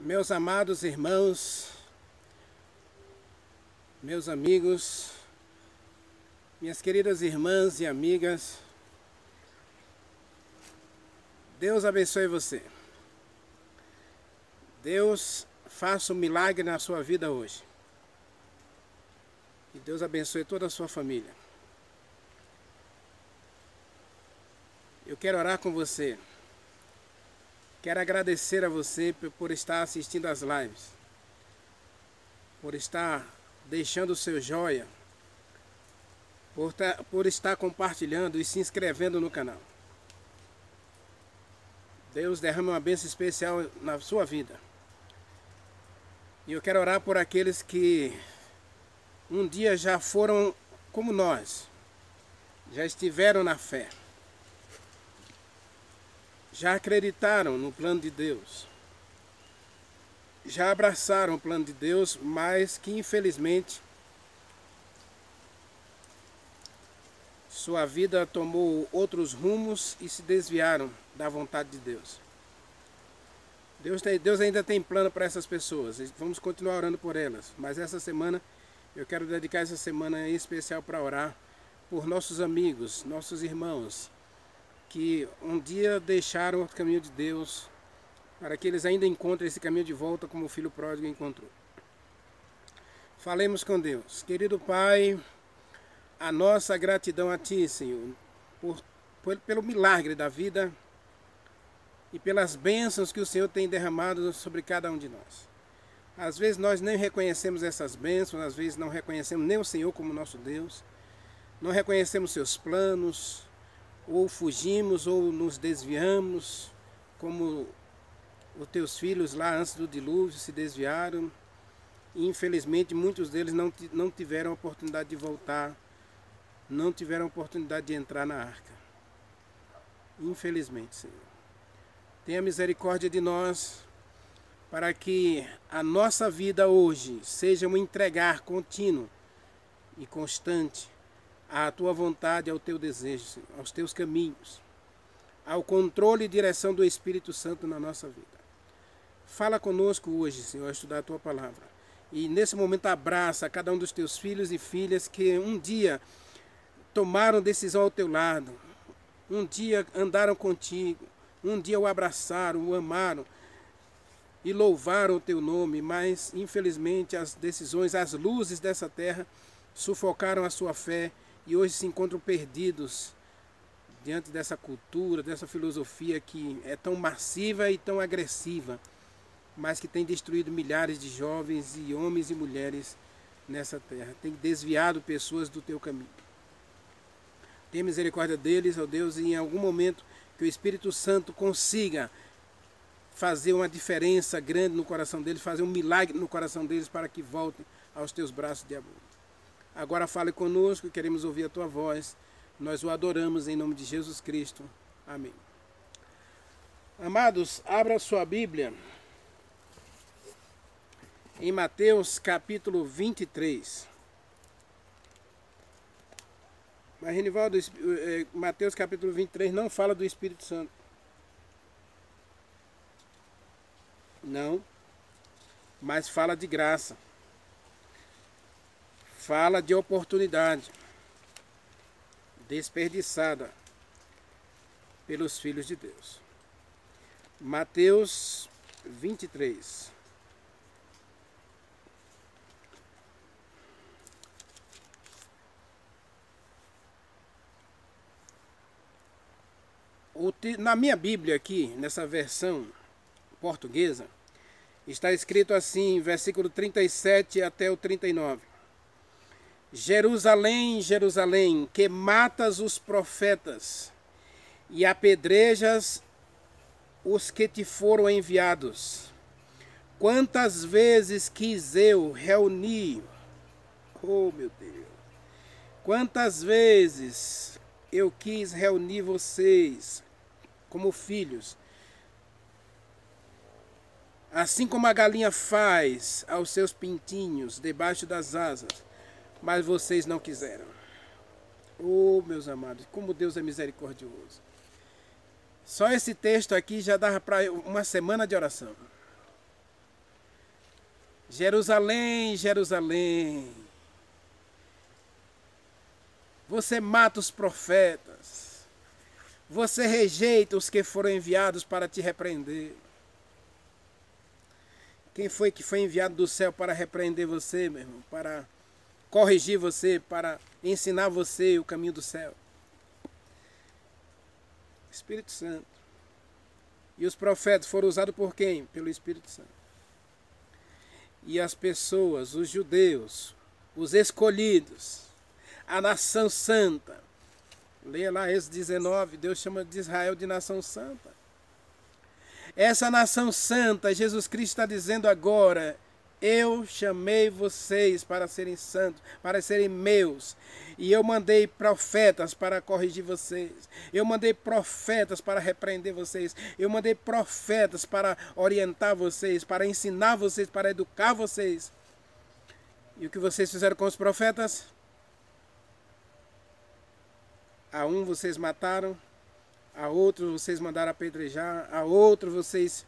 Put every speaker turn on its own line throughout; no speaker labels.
Meus amados irmãos, meus amigos, minhas queridas irmãs e amigas, Deus abençoe você. Deus faça um milagre na sua vida hoje. E Deus abençoe toda a sua família. Eu quero orar com você. Quero agradecer a você por estar assistindo às lives, por estar deixando o seu joia, por estar compartilhando e se inscrevendo no canal. Deus derrama uma bênção especial na sua vida. E eu quero orar por aqueles que um dia já foram como nós, já estiveram na fé, já acreditaram no plano de Deus, já abraçaram o plano de Deus, mas que infelizmente sua vida tomou outros rumos e se desviaram da vontade de Deus. Deus ainda tem plano para essas pessoas, vamos continuar orando por elas, mas essa semana eu quero dedicar essa semana em especial para orar por nossos amigos, nossos irmãos, que um dia deixaram o caminho de Deus, para que eles ainda encontrem esse caminho de volta como o filho pródigo encontrou. Falemos com Deus. Querido Pai, a nossa gratidão a Ti, Senhor, pelo milagre da vida e pelas bênçãos que o Senhor tem derramado sobre cada um de nós. Às vezes nós nem reconhecemos essas bênçãos, às vezes não reconhecemos nem o Senhor como nosso Deus, não reconhecemos seus planos, ou fugimos ou nos desviamos, como os teus filhos lá antes do dilúvio se desviaram, e infelizmente muitos deles não tiveram a oportunidade de voltar, não tiveram a oportunidade de entrar na arca. Infelizmente, Senhor. Tenha misericórdia de nós, para que a nossa vida hoje seja um entregar contínuo e constante à Tua vontade, ao Teu desejo, Senhor, aos Teus caminhos, ao controle e direção do Espírito Santo na nossa vida. Fala conosco hoje, Senhor, a estudar a Tua palavra. E nesse momento abraça cada um dos Teus filhos e filhas que um dia tomaram decisão ao Teu lado, um dia andaram contigo, um dia o abraçaram, o amaram e louvaram o Teu nome, mas infelizmente as decisões, as luzes dessa terra sufocaram a sua fé e hoje se encontram perdidos diante dessa cultura, dessa filosofia que é tão massiva e tão agressiva, mas que tem destruído milhares de jovens e homens e mulheres nessa terra, tem desviado pessoas do Teu caminho. Tenha misericórdia deles, ó Deus, e em algum momento que o Espírito Santo consiga fazer uma diferença grande no coração deles, fazer um milagre no coração deles para que voltem aos Teus braços de amor. Agora fale conosco, queremos ouvir a Tua voz, nós o adoramos em nome de Jesus Cristo. Amém. Amados, abra sua Bíblia em Mateus capítulo 23. Mas Renivaldo, Mateus capítulo 23 não fala do Espírito Santo. Não, mas fala de graça. Fala de oportunidade desperdiçada pelos filhos de Deus. Mateus 23. Na minha Bíblia aqui, nessa versão portuguesa, está escrito assim, versículo 37 até o 39. Jerusalém, Jerusalém, que matas os profetas e apedrejas os que te foram enviados. Quantas vezes quis eu reunir, oh meu Deus, quantas vezes eu quis reunir vocês como filhos, assim como a galinha faz aos seus pintinhos debaixo das asas, mas vocês não quiseram. Oh, meus amados, como Deus é misericordioso. Só esse texto aqui já dava para uma semana de oração. Jerusalém, Jerusalém, você mata os profetas, você rejeita os que foram enviados para te repreender. Quem foi que foi enviado do céu para repreender você, meu irmão? Para corrigir você, para ensinar você o caminho do céu? Espírito Santo. E os profetas foram usados por quem? Pelo Espírito Santo. E as pessoas, os judeus, os escolhidos, a nação santa. Leia lá Êxodo 19, Deus chama de Israel de nação santa. Essa nação santa, Jesus Cristo está dizendo agora, eu chamei vocês para serem santos, para serem meus. E eu mandei profetas para corrigir vocês. Eu mandei profetas para repreender vocês. Eu mandei profetas para orientar vocês, para ensinar vocês, para educar vocês. E o que vocês fizeram com os profetas? A um vocês mataram, a outro vocês mandaram apedrejar, a outro vocês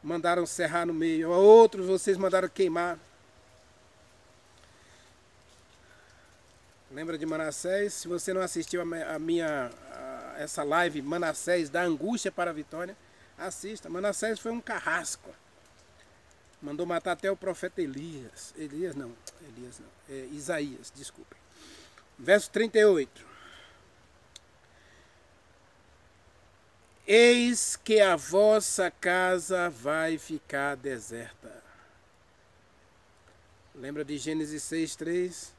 mandaram serrar no meio, a outro vocês mandaram queimar. Lembra de Manassés? Se você não assistiu essa live Manassés da angústia para a vitória, assista. Manassés foi um carrasco. Mandou matar até o profeta Elias. Isaías, desculpe. Verso 38. Eis que a vossa casa vai ficar deserta. Lembra de Gênesis 6:3?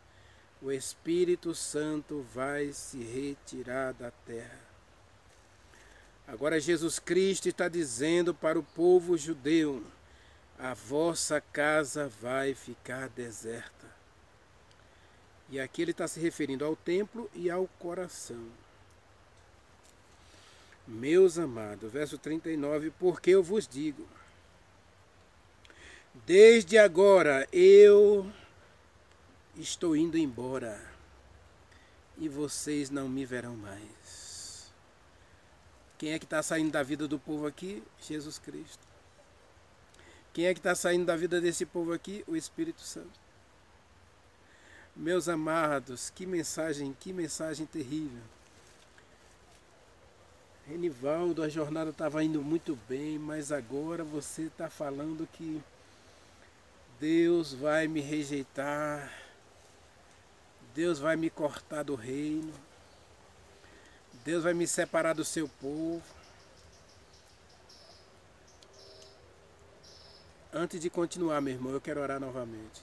O Espírito Santo vai se retirar da terra. Agora Jesus Cristo está dizendo para o povo judeu, a vossa casa vai ficar deserta. E aqui ele está se referindo ao templo e ao coração. Meus amados, verso 39, porque eu vos digo, desde agora eu estou indo embora e vocês não me verão mais. Quem é que está saindo da vida do povo aqui? Jesus Cristo. Quem é que está saindo da vida desse povo aqui? O Espírito Santo. Meus amados, que mensagem terrível. Renivaldo, a jornada estava indo muito bem, mas agora você está falando que Deus vai me rejeitar, Deus vai me cortar do reino, Deus vai me separar do seu povo. Antes de continuar, meu irmão, eu quero orar novamente,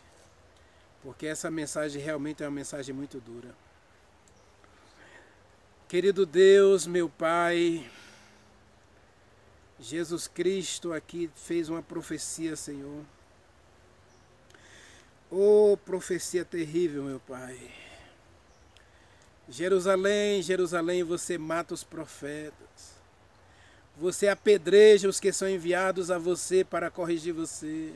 porque essa mensagem realmente é uma mensagem muito dura. Querido Deus, meu Pai, Jesus Cristo aqui fez uma profecia, Senhor. Oh, profecia terrível, meu Pai. Jerusalém, Jerusalém, você mata os profetas. Você apedreja os que são enviados a você para corrigir você.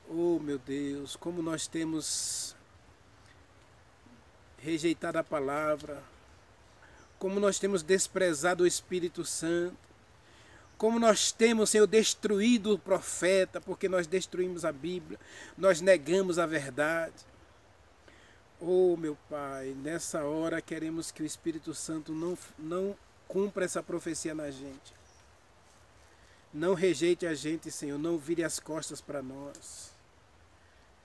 Oh, meu Deus, como nós temos rejeitado a palavra, como nós temos desprezado o Espírito Santo, como nós temos, Senhor, destruído o profeta, porque nós destruímos a Bíblia, nós negamos a verdade. Oh, meu Pai, nessa hora queremos que o Espírito Santo não cumpra essa profecia na gente. Não rejeite a gente, Senhor, não vire as costas para nós.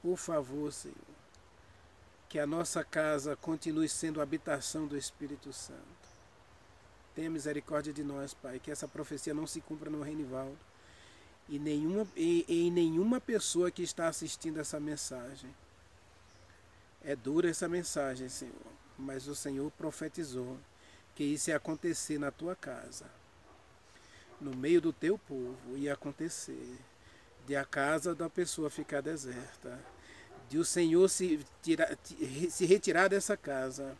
Por favor, Senhor, que a nossa casa continue sendo a habitação do Espírito Santo. Tenha misericórdia de nós, Pai, que essa profecia não se cumpra no Renivaldo e em nenhuma pessoa que está assistindo essa mensagem. É dura essa mensagem, Senhor, mas o Senhor profetizou que isso ia acontecer na tua casa, no meio do teu povo, ia acontecer, de a casa da pessoa ficar deserta, de o Senhor se retirar dessa casa.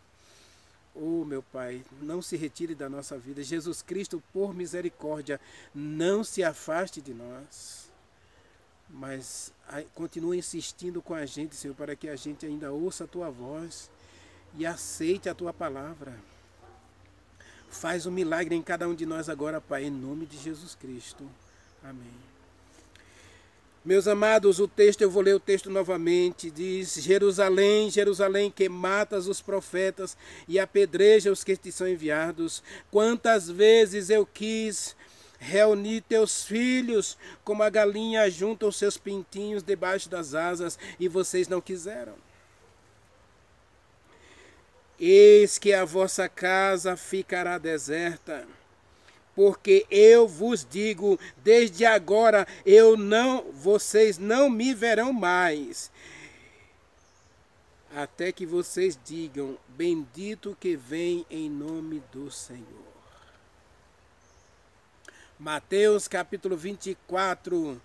Oh, meu Pai, não se retire da nossa vida. Jesus Cristo, por misericórdia, não se afaste de nós. Mas continue insistindo com a gente, Senhor, para que a gente ainda ouça a Tua voz e aceite a Tua palavra. Faz um milagre em cada um de nós agora, Pai, em nome de Jesus Cristo. Amém. Meus amados, o texto, eu vou ler o texto novamente, diz: Jerusalém, Jerusalém, que matas os profetas e apedreja os que te são enviados, quantas vezes eu quis reunir teus filhos, como a galinha junta os seus pintinhos debaixo das asas, e vocês não quiseram. Eis que a vossa casa ficará deserta, porque eu vos digo, desde agora vocês não me verão mais, até que vocês digam: bendito que vem em nome do Senhor. Mateus capítulo 24,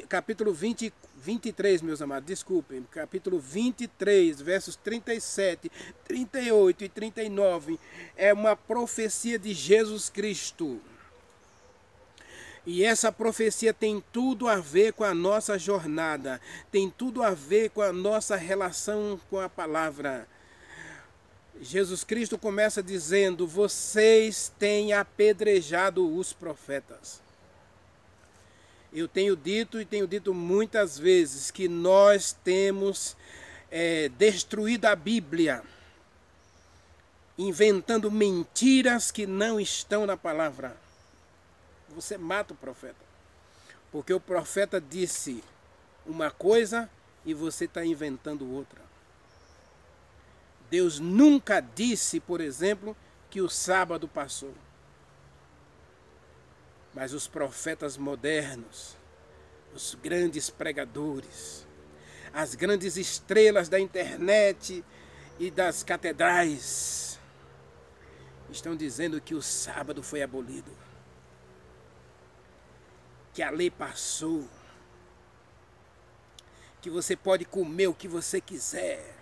capítulo 23, meus amados, desculpem, capítulo 23, versos 37, 38 e 39, é uma profecia de Jesus Cristo. E essa profecia tem tudo a ver com a nossa jornada, tem tudo a ver com a nossa relação com a palavra. Jesus Cristo começa dizendo: vocês têm apedrejado os profetas. Eu tenho dito e tenho dito muitas vezes que nós temos destruído a Bíblia, inventando mentiras que não estão na palavra. Você mata o profeta, porque o profeta disse uma coisa e você está inventando outra. Deus nunca disse, por exemplo, que o sábado passou. Mas os profetas modernos, os grandes pregadores, as grandes estrelas da internet e das catedrais, estão dizendo que o sábado foi abolido, que a lei passou, que você pode comer o que você quiser,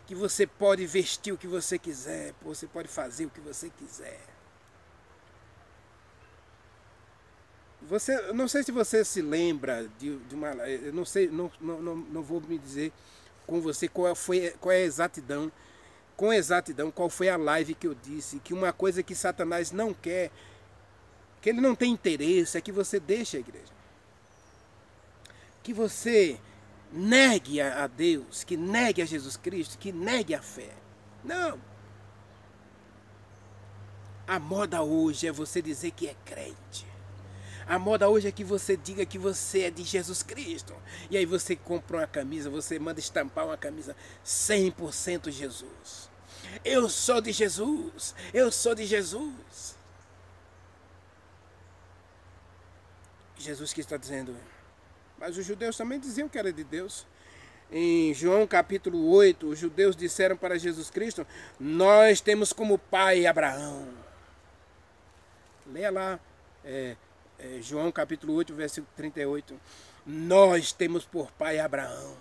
que você pode vestir o que você quiser, você pode fazer o que você quiser. Não sei se você se lembra de uma... Eu não sei, não vou me dizer com você qual é a exatidão, com exatidão, qual foi a live que eu disse, que uma coisa que Satanás não quer, que ele não tem interesse, é que você deixe a igreja. Que você negue a Deus, que negue a Jesus Cristo, que negue a fé. Não. A moda hoje é você dizer que é crente. A moda hoje é que você diga que você é de Jesus Cristo. E aí você compra uma camisa, você manda estampar uma camisa 100% Jesus. Eu sou de Jesus, eu sou de Jesus. Jesus que está dizendo... Mas os judeus também diziam que era de Deus. Em João capítulo 8, os judeus disseram para Jesus Cristo: nós temos como pai Abraão. Leia lá, João capítulo 8, versículo 38. Nós temos por pai Abraão.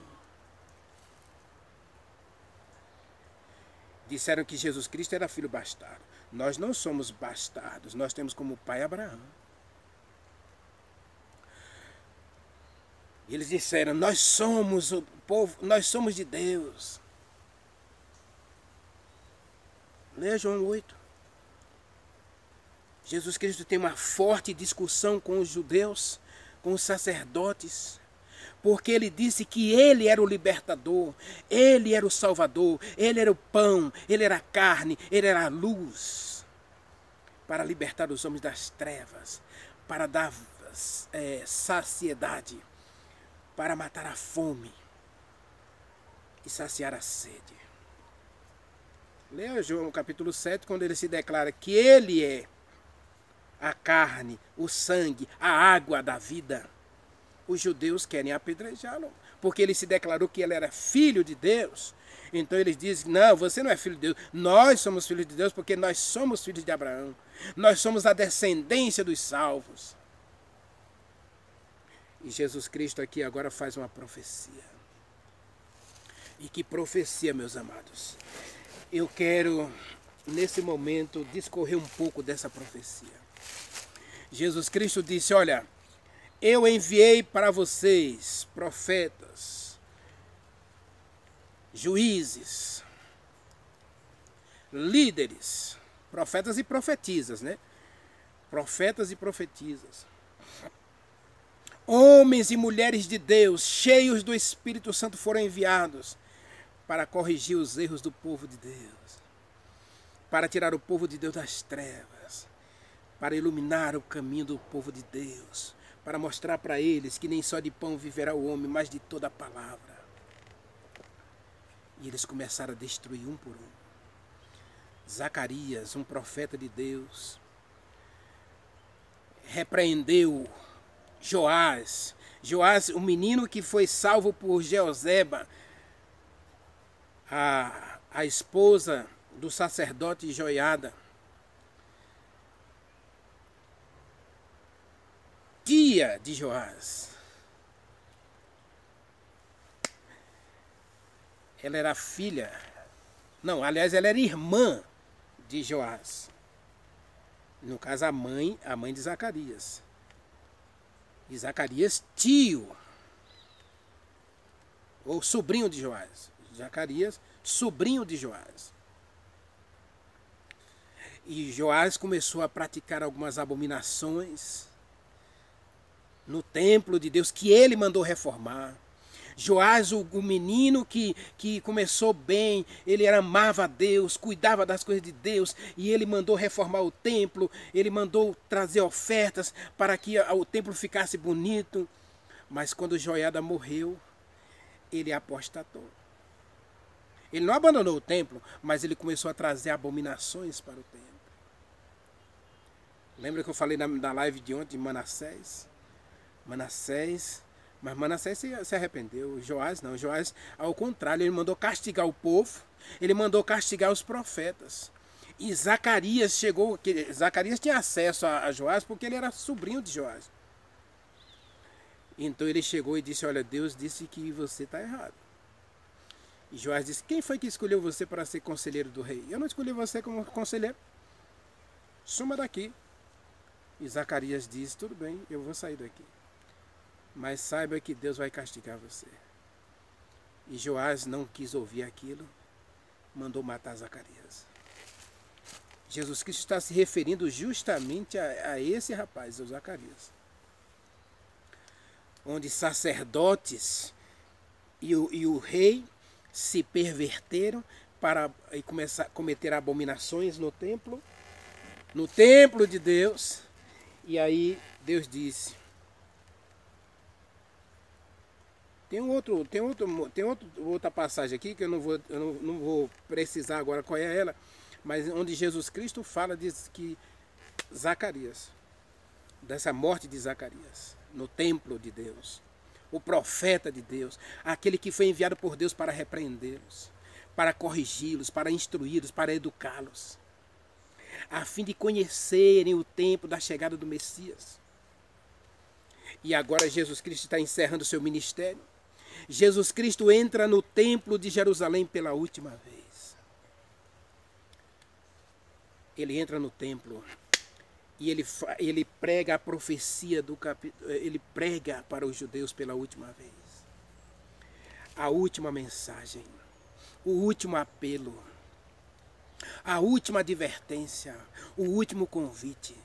Disseram que Jesus Cristo era filho bastardo. Nós não somos bastardos, nós temos como pai Abraão. E eles disseram: nós somos o povo, nós somos de Deus. Leia João 8. Jesus Cristo tem uma forte discussão com os judeus, com os sacerdotes, porque ele disse que ele era o libertador, ele era o salvador, ele era o pão, ele era a carne, ele era a luz, para libertar os homens das trevas, para dar saciedade, para matar a fome e saciar a sede. Leia João capítulo 7, quando ele se declara que ele é a carne, o sangue, a água da vida. Os judeus querem apedrejá-lo, porque ele se declarou que ele era filho de Deus. Então eles dizem: não, você não é filho de Deus, nós somos filhos de Deus, porque nós somos filhos de Abraão. Nós somos a descendência dos salvos. E Jesus Cristo aqui agora faz uma profecia. E que profecia, meus amados? Eu quero, nesse momento, discorrer um pouco dessa profecia. Jesus Cristo disse: olha, eu enviei para vocês profetas, juízes, líderes, profetas e profetisas, né? Profetas e profetisas. Homens e mulheres de Deus, cheios do Espírito Santo, foram enviados para corrigir os erros do povo de Deus, para tirar o povo de Deus das trevas, para iluminar o caminho do povo de Deus, para mostrar para eles que nem só de pão viverá o homem, mas de toda a palavra. E eles começaram a destruir um por um. Zacarias, um profeta de Deus, repreendeu Joás. Joás, o menino que foi salvo por Jeozeba, a esposa do sacerdote Joiada, tia de Joás. Ela era filha, não, aliás, ela era irmã de Joás. No caso, a mãe de Zacarias. E Zacarias, tio, ou sobrinho de Joás. Zacarias, sobrinho de Joás. E Joás começou a praticar algumas abominações no templo de Deus, que ele mandou reformar. Joás, o menino que começou bem, ele amava a Deus, cuidava das coisas de Deus, e ele mandou reformar o templo, ele mandou trazer ofertas para que o templo ficasse bonito. Mas quando Joiada morreu, ele apostatou. Ele não abandonou o templo, mas ele começou a trazer abominações para o templo. Lembra que eu falei na live de ontem de Manassés? Mas Manassés se arrependeu. Joás não. Joás, ao contrário, ele mandou castigar o povo. Ele mandou castigar os profetas. E Zacarias chegou. Zacarias tinha acesso a Joás porque ele era sobrinho de Joás. Então ele chegou e disse: olha, Deus disse que você está errado. E Joás disse: quem foi que escolheu você para ser conselheiro do rei? Eu não escolhi você como conselheiro. Suma daqui. E Zacarias disse: tudo bem, eu vou sair daqui. Mas saiba que Deus vai castigar você. E Joás não quis ouvir aquilo, mandou matar Zacarias. Jesus Cristo está se referindo justamente a esse rapaz, o Zacarias. Onde sacerdotes e o rei se perverteram para cometer abominações no templo de Deus. E aí Deus disse: Tem outra passagem aqui que eu não vou precisar agora qual é ela, mas onde Jesus Cristo fala que Zacarias, dessa morte de Zacarias, no templo de Deus, o profeta de Deus, aquele que foi enviado por Deus para repreendê-los, para corrigi-los, para instruí-los, para educá-los, a fim de conhecerem o tempo da chegada do Messias. E agora Jesus Cristo está encerrando o seu ministério. Jesus Cristo entra no templo de Jerusalém pela última vez. Ele entra no templo e ele prega a profecia do capítulo. Ele prega para os judeus pela última vez. A última mensagem, o último apelo, a última advertência, o último convite.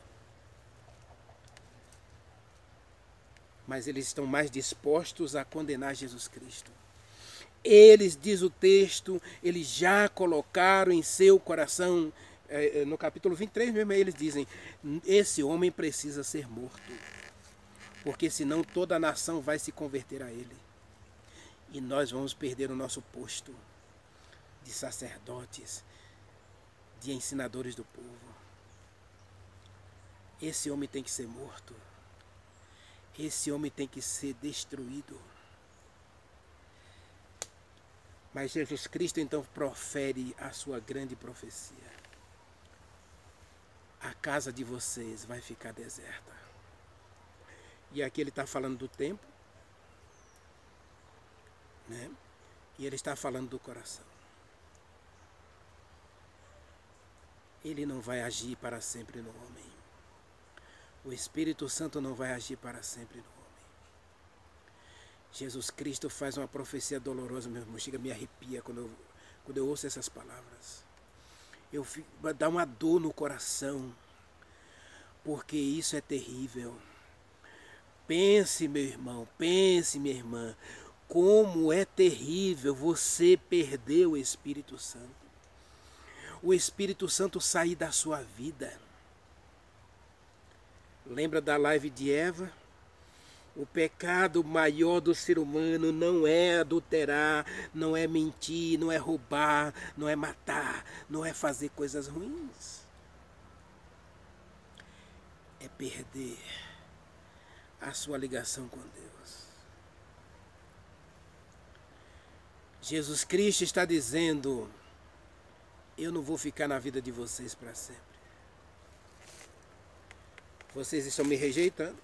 Mas eles estão mais dispostos a condenar Jesus Cristo. Eles, diz o texto, eles já colocaram em seu coração, no capítulo 23 mesmo, eles dizem: esse homem precisa ser morto, porque senão toda a nação vai se converter a ele. E nós vamos perder o nosso posto de sacerdotes, de ensinadores do povo. Esse homem tem que ser morto. Esse homem tem que ser destruído. Mas Jesus Cristo então profere a sua grande profecia: a casa de vocês vai ficar deserta. E aqui ele está falando do tempo, né? E ele está falando do coração. Ele não vai agir para sempre no homem. O Espírito Santo não vai agir para sempre no homem. Jesus Cristo faz uma profecia dolorosa, meu irmão. Chega, me arrepia quando eu ouço essas palavras. Dá uma dor no coração, porque isso é terrível. Pense, meu irmão, pense, minha irmã, como é terrível você perder o Espírito Santo. O Espírito Santo sair da sua vida. Lembra da live de Eva? O pecado maior do ser humano não é adulterar, não é mentir, não é roubar, não é matar, não é fazer coisas ruins. É perder a sua ligação com Deus. Jesus Cristo está dizendo: eu não vou ficar na vida de vocês para sempre. Vocês estão me rejeitando.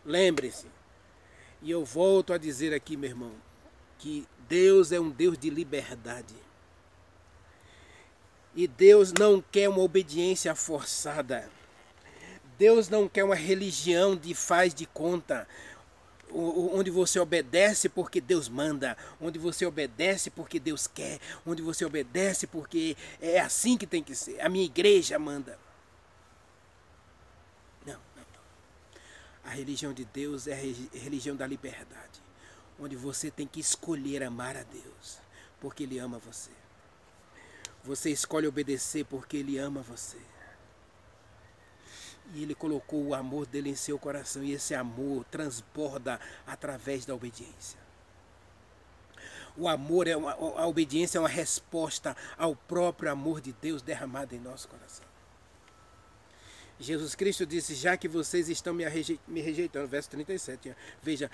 Lembre-se, e eu volto a dizer aqui, meu irmão, que Deus é um Deus de liberdade. E Deus não quer uma obediência forçada. Deus não quer uma religião de faz de conta, onde você obedece porque Deus manda, onde você obedece porque Deus quer, onde você obedece porque é assim que tem que ser. A minha igreja manda. A religião de Deus é a religião da liberdade, onde você tem que escolher amar a Deus, porque Ele ama você. Você escolhe obedecer porque Ele ama você. E Ele colocou o amor dele em seu coração, e esse amor transborda através da obediência. O amor, a obediência é uma resposta ao próprio amor de Deus derramado em nosso coração. Jesus Cristo disse: já que vocês estão me rejeitando, verso 37, veja,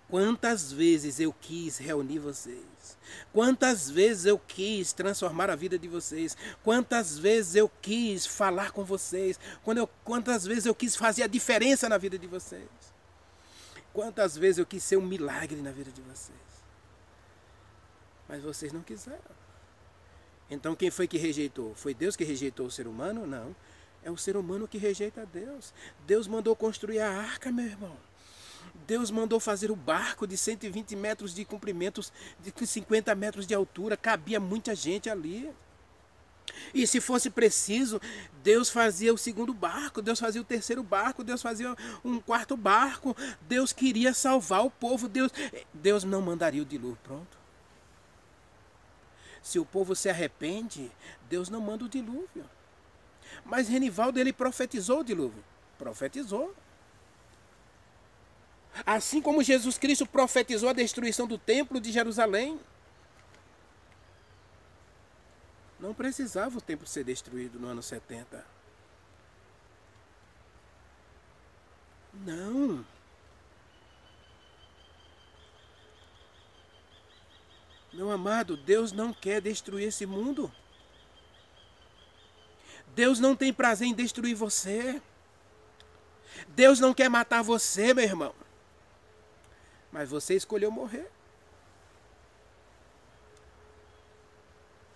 quantas vezes eu quis reunir vocês, quantas vezes eu quis transformar a vida de vocês, quantas vezes eu quis falar com vocês, quantas vezes eu quis fazer a diferença na vida de vocês, quantas vezes eu quis ser um milagre na vida de vocês, mas vocês não quiseram. Então quem foi que rejeitou? Foi Deus que rejeitou o ser humano? Não. É o ser humano que rejeita a Deus. Deus mandou construir a arca, meu irmão. Deus mandou fazer o barco de 120 metros de comprimento, de 50 metros de altura. Cabia muita gente ali. E se fosse preciso, Deus fazia o segundo barco, Deus fazia o terceiro barco, Deus fazia um quarto barco. Deus queria salvar o povo. Deus não mandaria o dilúvio, pronto. Se o povo se arrepende, Deus não manda o dilúvio. Mas Renivaldo, ele profetizou o dilúvio. Profetizou. Assim como Jesus Cristo profetizou a destruição do templo de Jerusalém. Não precisava o templo ser destruído no ano 70. Não. Meu amado, Deus não quer destruir esse mundo. Deus não tem prazer em destruir você. Deus não quer matar você, meu irmão. Mas você escolheu morrer.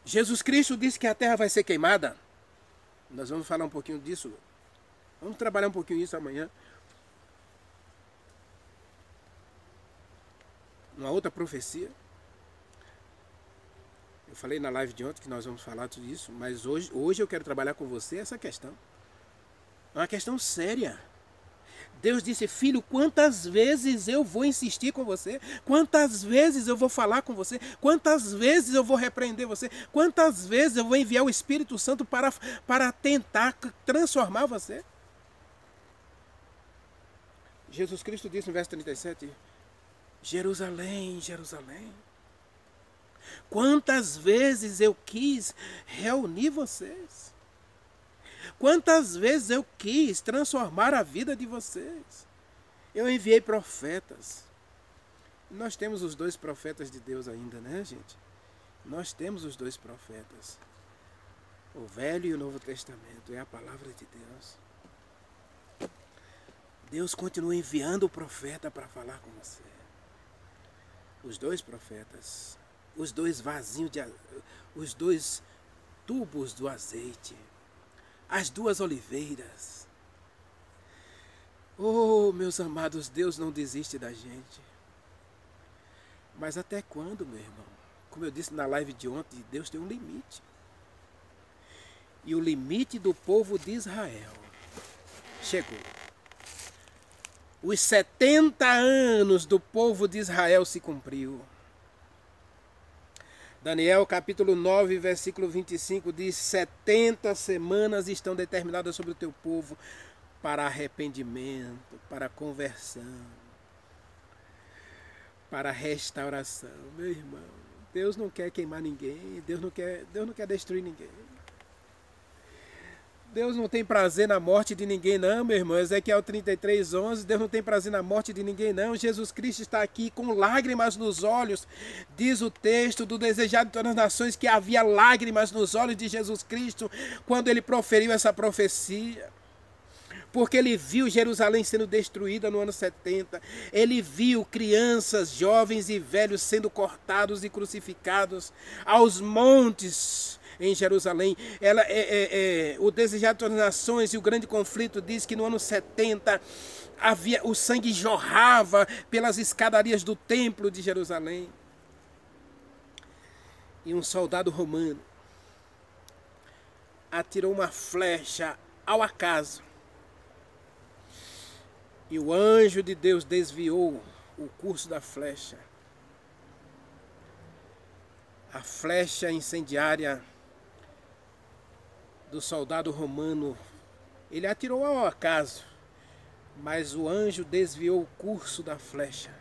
Jesus Cristo disse que a terra vai ser queimada. Nós vamos falar um pouquinho disso. Vamos trabalhar um pouquinho isso amanhã. Uma outra profecia. Eu falei na live de ontem que nós vamos falar tudo isso, mas hoje eu quero trabalhar com você essa questão. É uma questão séria. Deus disse: filho, quantas vezes eu vou insistir com você? Quantas vezes eu vou falar com você? Quantas vezes eu vou repreender você? Quantas vezes eu vou enviar o Espírito Santo para tentar transformar você? Jesus Cristo disse no verso 37, Jerusalém, Jerusalém, quantas vezes eu quis reunir vocês? Quantas vezes eu quis transformar a vida de vocês? Eu enviei profetas. Nós temos os dois profetas de Deus ainda, né, gente? Nós temos os dois profetas. O Velho e o Novo Testamento é a palavra de Deus. Deus continua enviando o profeta para falar com você. Os dois profetas, os dois vasinhos, os dois tubos do azeite, as duas oliveiras. Oh, meus amados, Deus não desiste da gente. Mas até quando, meu irmão? Como eu disse na live de ontem, Deus tem um limite. E o limite do povo de Israel chegou. os 70 anos do povo de Israel se cumpriu. Daniel capítulo 9, versículo 25 diz: 70 semanas estão determinadas sobre o teu povo para arrependimento, para conversão, para restauração. Meu irmão, Deus não quer queimar ninguém, Deus não quer destruir ninguém. Deus não tem prazer na morte de ninguém não, meu irmão. Ezequiel 33, 11, Deus não tem prazer na morte de ninguém não. Jesus Cristo está aqui com lágrimas nos olhos. Diz o texto do Desejado de Todas as Nações que havia lágrimas nos olhos de Jesus Cristo quando ele proferiu essa profecia. Porque ele viu Jerusalém sendo destruída no ano 70. Ele viu crianças, jovens e velhos sendo cortados e crucificados aos montes em Jerusalém. O Desejado de Todas as Nações e o Grande Conflito diz que no ano 70 o sangue jorrava pelas escadarias do templo de Jerusalém. E um soldado romano atirou uma flecha ao acaso. E o anjo de Deus desviou o curso da flecha. A flecha incendiária do soldado romano, ele atirou ao acaso, mas o anjo desviou o curso da flecha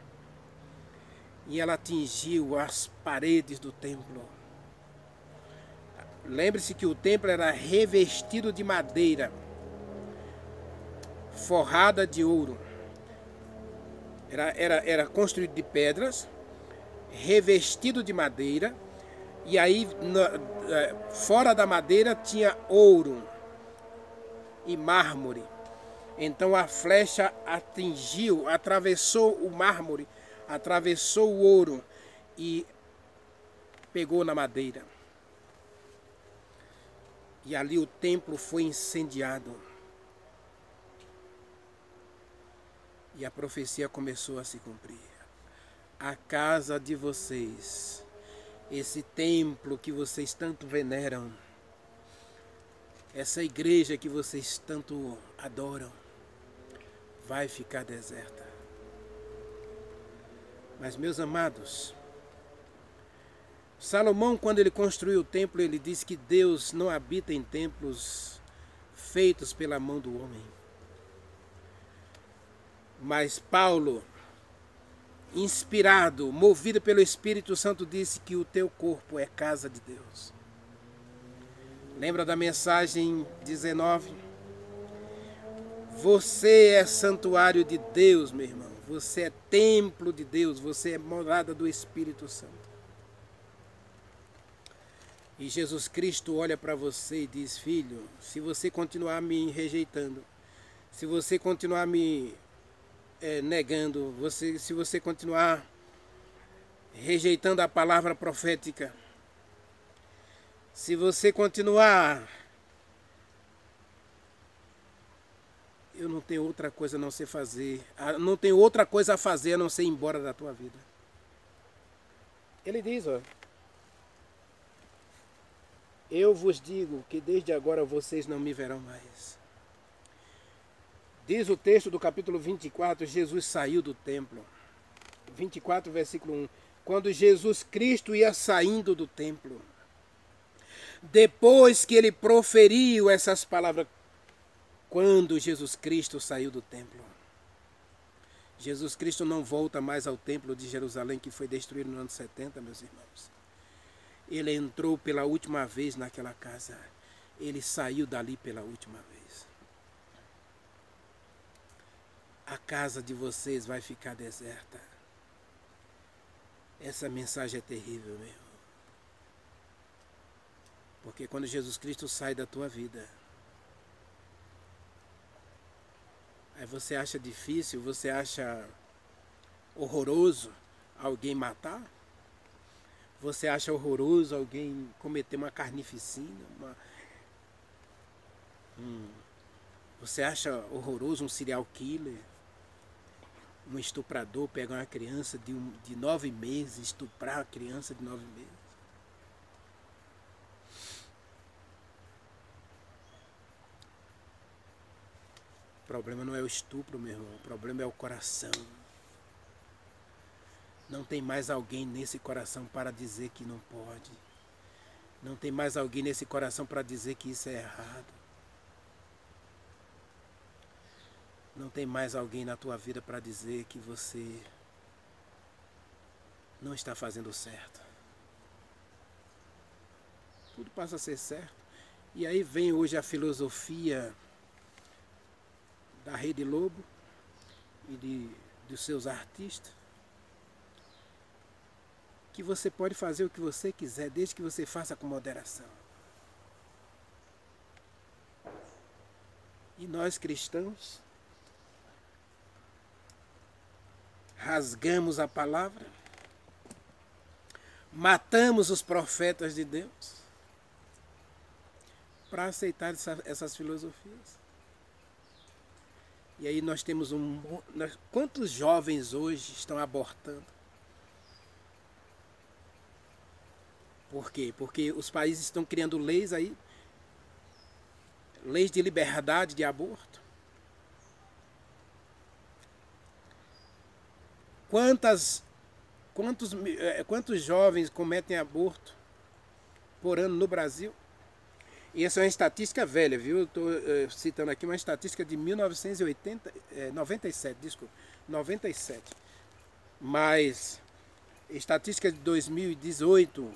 e ela atingiu as paredes do templo. Lembre-se que o templo era revestido de madeira, forrada de ouro. Era construído de pedras, revestido de madeira. E aí, fora da madeira, tinha ouro e mármore. Então a flecha atravessou o mármore, atravessou o ouro e pegou na madeira. E ali o templo foi incendiado. E a profecia começou a se cumprir. A casa de vocês, esse templo que vocês tanto veneram, essa igreja que vocês tanto adoram, vai ficar deserta. Mas, meus amados, Salomão, quando ele construiu o templo, ele disse que Deus não habita em templos feitos pela mão do homem. Mas Paulo, inspirado, movido pelo Espírito Santo, disse que o teu corpo é casa de Deus. Lembra da mensagem 19? Você é santuário de Deus, meu irmão. Você é templo de Deus. Você é morada do Espírito Santo. E Jesus Cristo olha para você e diz: filho, se você continuar me rejeitando, se você continuar me negando, se você continuar rejeitando a palavra profética, se você continuar, eu não tenho outra coisa a não ser fazer, não tenho outra coisa a fazer a não ser ir embora da tua vida. Ele diz, ó: eu vos digo que desde agora vocês não me verão mais. Diz o texto do capítulo 24, Jesus saiu do templo. 24, versículo 1. Quando Jesus Cristo ia saindo do templo, depois que ele proferiu essas palavras, quando Jesus Cristo saiu do templo, Jesus Cristo não volta mais ao templo de Jerusalém, que foi destruído no ano 70, meus irmãos. Ele entrou pela última vez naquela casa. Ele saiu dali pela última vez. A casa de vocês vai ficar deserta. Essa mensagem é terrível, meu irmão. Porque quando Jesus Cristo sai da tua vida, aí você acha difícil, você acha horroroso alguém matar? Você acha horroroso alguém cometer uma carnificina? Você acha horroroso um serial killer? Um estuprador pegar uma criança de 9 meses, estuprar a criança de 9 meses? O problema não é o estupro, meu irmão. O problema é o coração. Não tem mais alguém nesse coração para dizer que não pode. Não tem mais alguém nesse coração para dizer que isso é errado. Não tem mais alguém na tua vida para dizer que você não está fazendo certo. Tudo passa a ser certo. E aí vem hoje a filosofia da Rede Lobo e dos seus artistas, que você pode fazer o que você quiser, desde que você faça com moderação. E nós cristãos rasgamos a palavra, matamos os profetas de Deus para aceitar essas filosofias. E aí nós temos quantos jovens hoje estão abortando? Por quê? Porque os países estão criando leis aí, leis de liberdade de aborto. Quantos jovens cometem aborto por ano no Brasil? E essa é uma estatística velha, viu? Estou citando aqui uma estatística de 97, desculpa, 97. Mas estatística de 2018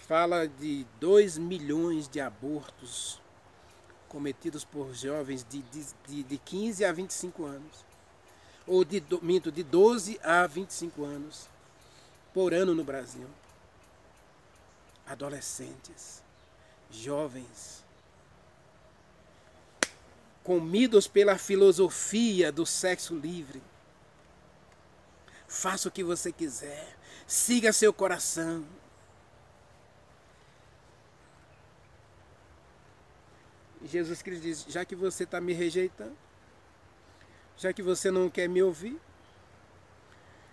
fala de 2 milhões de abortos cometidos por jovens de 15 a 25 anos. Ou de 12 a 25 anos por ano no Brasil. Adolescentes, jovens, comidos pela filosofia do sexo livre. Faça o que você quiser, siga seu coração. E Jesus Cristo diz, já que você está me rejeitando, já que você não quer me ouvir,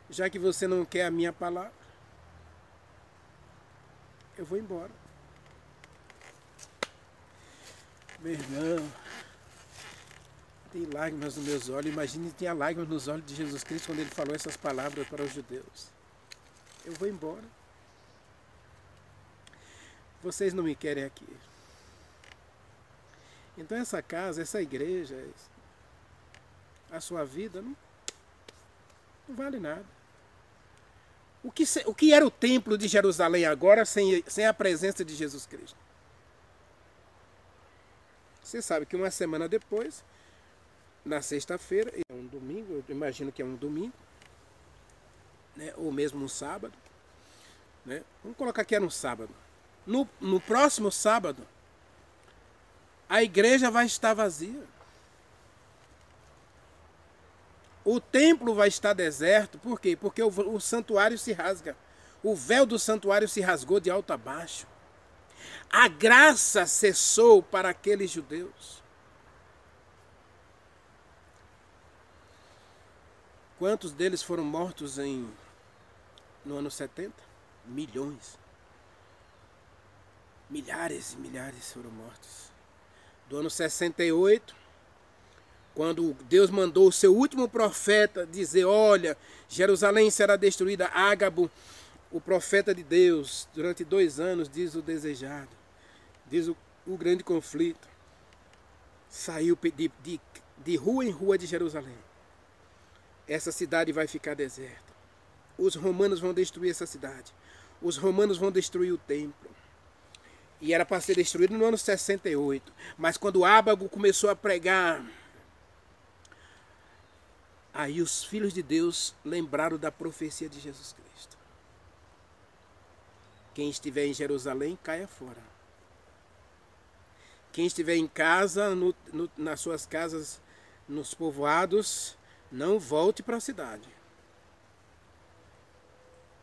já que você não quer a minha palavra, eu vou embora. Meu irmão, tem lágrimas nos meus olhos. Imagine que tinha lágrimas nos olhos de Jesus Cristo quando ele falou essas palavras para os judeus. Eu vou embora. Vocês não me querem aqui. Então essa casa, essa igreja, a sua vida não vale nada. O que era o templo de Jerusalém agora sem a presença de Jesus Cristo? Você sabe que uma semana depois, na sexta-feira, é um domingo, eu imagino que é um domingo, né, ou mesmo um sábado, né? Vamos colocar que era um sábado. No próximo sábado, a igreja vai estar vazia. O templo vai estar deserto. Por quê? Porque o santuário se rasga. O véu do santuário se rasgou de alto a baixo. A graça cessou para aqueles judeus. Quantos deles foram mortos no ano 70? Milhões. Milhares e milhares foram mortos. Do ano 68, quando Deus mandou o seu último profeta dizer, olha, Jerusalém será destruída, Ágabo, o profeta de Deus, durante 2 anos, diz o desejado, diz o grande conflito, saiu de rua em rua de Jerusalém. Essa cidade vai ficar deserta. Os romanos vão destruir essa cidade. Os romanos vão destruir o templo. E era para ser destruído no ano 68. Mas quando Ábago começou a pregar, aí os filhos de Deus lembraram da profecia de Jesus Cristo. Quem estiver em Jerusalém, caia fora. Quem estiver em casa, nas suas casas, nos povoados, não volte para a cidade.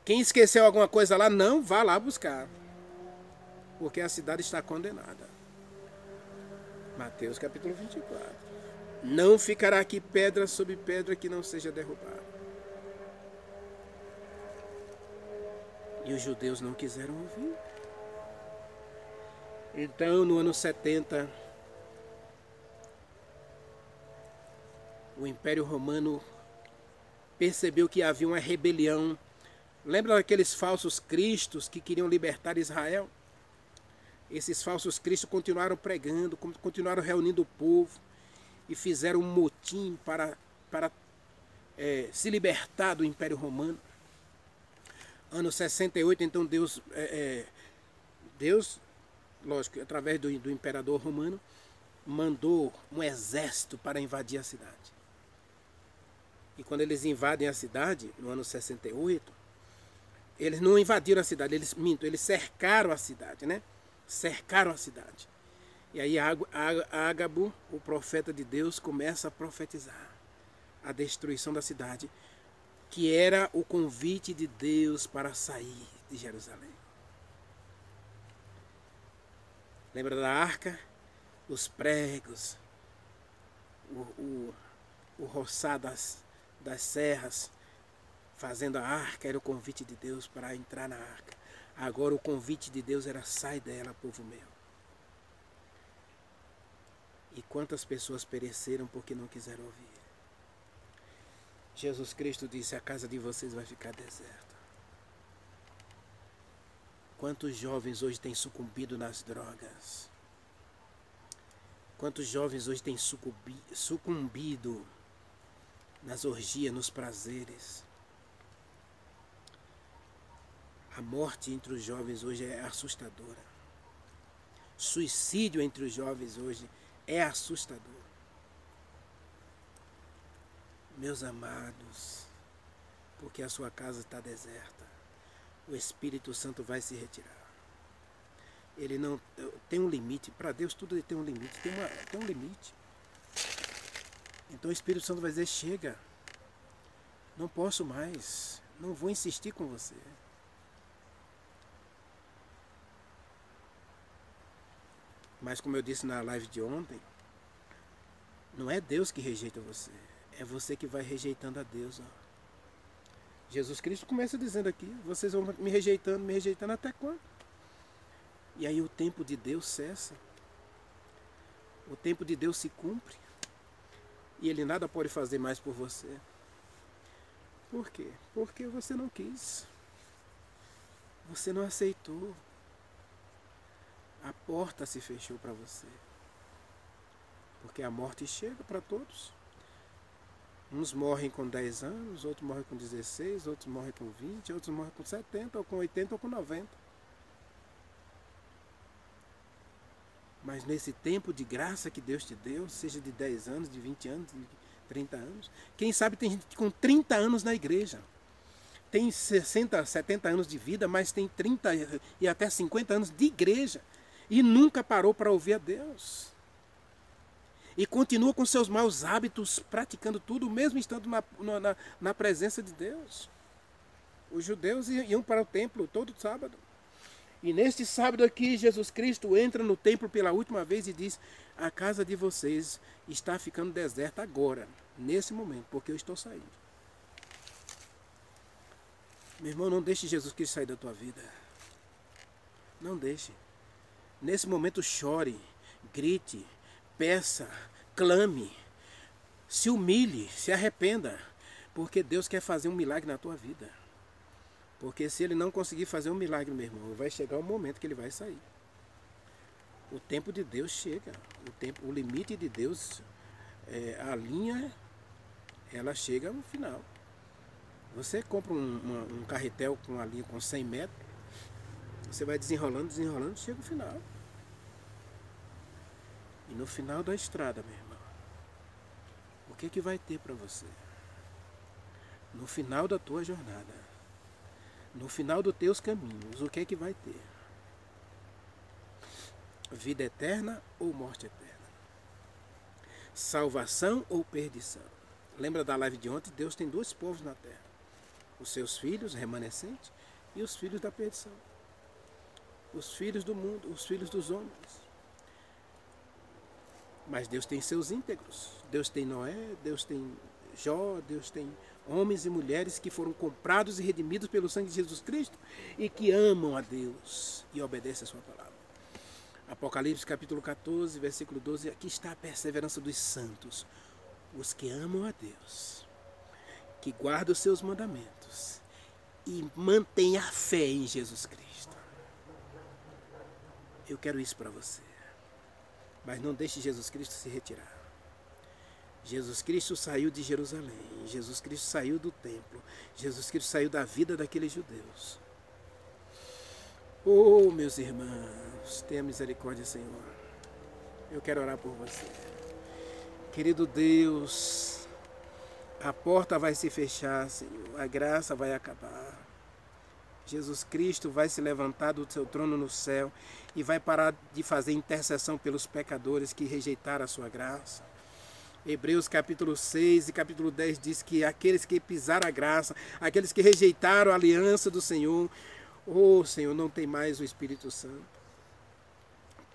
Quem esqueceu alguma coisa lá, não vá lá buscar. Porque a cidade está condenada. Mateus capítulo 24. Não ficará aqui pedra sobre pedra que não seja derrubada. E os judeus não quiseram ouvir. Então, no ano 70, o Império Romano percebeu que havia uma rebelião. Lembra daqueles falsos cristos que queriam libertar Israel? Esses falsos cristos continuaram pregando, continuaram reunindo o povo e fizeram um motim para se libertar do Império Romano. Ano 68, então Deus, lógico, através do imperador romano, mandou um exército para invadir a cidade. E quando eles invadem a cidade, no ano 68, eles não invadiram a cidade, eles cercaram a cidade, né? Cercaram a cidade. E aí Ágabo, o profeta de Deus, começa a profetizar a destruição da cidade, que era o convite de Deus para sair de Jerusalém. Lembra da arca? Os pregos, o roçar das serras, fazendo a arca, era o convite de Deus para entrar na arca. Agora o convite de Deus era: sai dela, povo meu. E quantas pessoas pereceram porque não quiseram ouvir. Jesus Cristo disse: a casa de vocês vai ficar deserta. Quantos jovens hoje têm sucumbido nas drogas? Quantos jovens hoje têm sucumbido nas orgias, nos prazeres? A morte entre os jovens hoje é assustadora. Suicídio entre os jovens hoje é assustador. Meus amados, porque a sua casa está deserta, o Espírito Santo vai se retirar. Ele não tem um limite. Para Deus tudo tem um limite. Tem um limite. Então o Espírito Santo vai dizer: chega, não posso mais, não vou insistir com você. Mas como eu disse na live de ontem, não é Deus que rejeita você, é você que vai rejeitando a Deus. Ó. Jesus Cristo começa dizendo aqui: vocês vão me rejeitando até quando? E aí o tempo de Deus cessa. O tempo de Deus se cumpre. E Ele nada pode fazer mais por você. Por quê? Porque você não quis. Você não aceitou. A porta se fechou para você. Porque a morte chega para todos. Uns morrem com 10 anos, outros morrem com 16, outros morrem com 20, outros morrem com 70, ou com 80, ou com 90. Mas nesse tempo de graça que Deus te deu, seja de 10 anos, de 20 anos, de 30 anos, quem sabe tem gente com 30 anos na igreja. Tem 60, 70 anos de vida, mas tem 30 e até 50 anos de igreja. E nunca parou para ouvir a Deus. E continua com seus maus hábitos, praticando tudo, mesmo estando na presença de Deus. Os judeus iam para o templo todo sábado. E neste sábado aqui, Jesus Cristo entra no templo pela última vez e diz: a casa de vocês está ficando deserta agora, nesse momento, porque eu estou saindo. Meu irmão, não deixe Jesus Cristo sair da tua vida. Não deixe. Nesse momento chore, grite, peça, clame, se humilhe, se arrependa, porque Deus quer fazer um milagre na tua vida. Porque se Ele não conseguir fazer um milagre, meu irmão, vai chegar o momento que Ele vai sair. O tempo de Deus chega, o limite de Deus, a linha, ela chega no final. Você compra um carretel com uma linha com 100 metros, você vai desenrolando, chega o final. E no final da estrada, meu irmão, o que vai ter para você? No final da tua jornada, no final dos teus caminhos, o que vai ter? Vida eterna ou morte eterna? Salvação ou perdição? Lembra da live de ontem? Deus tem 2 povos na terra: os seus filhos remanescentes e os filhos da perdição. Os filhos do mundo, os filhos dos homens. Mas Deus tem seus íntegros. Deus tem Noé, Deus tem Jó, Deus tem homens e mulheres que foram comprados e redimidos pelo sangue de Jesus Cristo e que amam a Deus e obedecem a sua palavra. Apocalipse capítulo 14, versículo 12, aqui está a perseverança dos santos, os que amam a Deus, que guardam os seus mandamentos e mantêm a fé em Jesus Cristo. Eu quero isso para você. Mas não deixe Jesus Cristo se retirar. Jesus Cristo saiu de Jerusalém. Jesus Cristo saiu do templo. Jesus Cristo saiu da vida daqueles judeus. Oh, meus irmãos, tenha misericórdia, Senhor. Eu quero orar por você. Querido Deus, a porta vai se fechar, Senhor. A graça vai acabar. Jesus Cristo vai se levantar do seu trono no céu e vai parar de fazer intercessão pelos pecadores que rejeitaram a sua graça. Hebreus capítulo 6 e capítulo 10 diz que aqueles que pisaram a graça, aqueles que rejeitaram a aliança do Senhor, oh Senhor, não tem mais o Espírito Santo.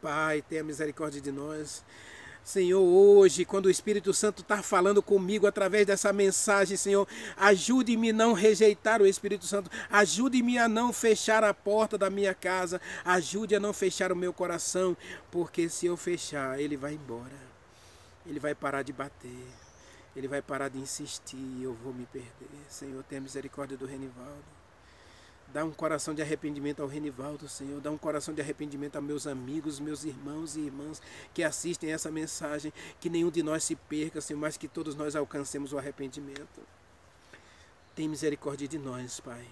Pai, tenha misericórdia de nós. Senhor, hoje, quando o Espírito Santo está falando comigo através dessa mensagem, Senhor, ajude-me a não rejeitar o Espírito Santo, ajude-me a não fechar a porta da minha casa, ajude a não fechar o meu coração, porque se eu fechar, ele vai embora, ele vai parar de bater, ele vai parar de insistir, eu vou me perder. Senhor, tenha misericórdia do Renivaldo. Dá um coração de arrependimento ao Renivaldo, Senhor. Dá um coração de arrependimento a meus amigos, meus irmãos e irmãs que assistem essa mensagem. Que nenhum de nós se perca, Senhor, mas que todos nós alcancemos o arrependimento. Tem misericórdia de nós, Pai.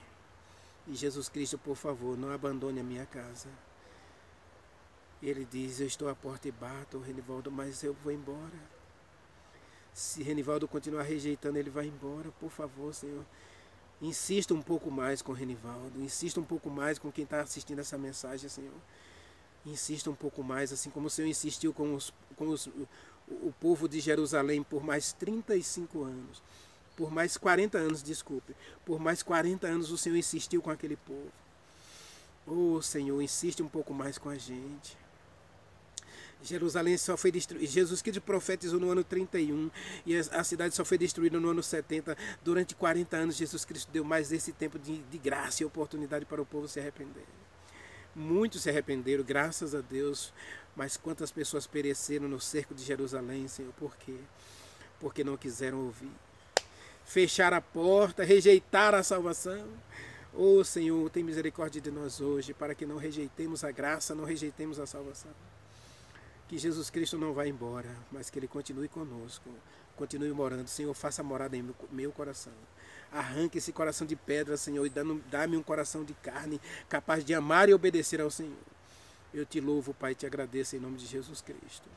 E Jesus Cristo, por favor, não abandone a minha casa. Ele diz, eu estou à porta e bato, Renivaldo, mas eu vou embora. Se Renivaldo continuar rejeitando, ele vai embora. Por favor, Senhor. Insista um pouco mais com o Renivaldo, insista um pouco mais com quem está assistindo essa mensagem, Senhor. Insista um pouco mais, assim como o Senhor insistiu com o povo de Jerusalém por mais 35 anos. Por mais 40 anos, desculpe. Por mais 40 anos o Senhor insistiu com aquele povo. Oh, Senhor, insiste um pouco mais com a gente. Jerusalém só foi destruída. Jesus Cristo profetizou no ano 31 e a cidade só foi destruída no ano 70. Durante 40 anos Jesus Cristo deu mais esse tempo de graça e oportunidade para o povo se arrepender. Muitos se arrependeram, graças a Deus, mas quantas pessoas pereceram no cerco de Jerusalém, Senhor? Por quê? Porque não quiseram ouvir. Fecharam a porta, rejeitaram a salvação. Oh, Senhor, tem misericórdia de nós hoje, para que não rejeitemos a graça, não rejeitemos a salvação. Que Jesus Cristo não vá embora, mas que Ele continue conosco, continue morando. Senhor, faça morada em meu coração. Arranque esse coração de pedra, Senhor, e dá-me um coração de carne, capaz de amar e obedecer ao Senhor. Eu te louvo, Pai, e te agradeço em nome de Jesus Cristo.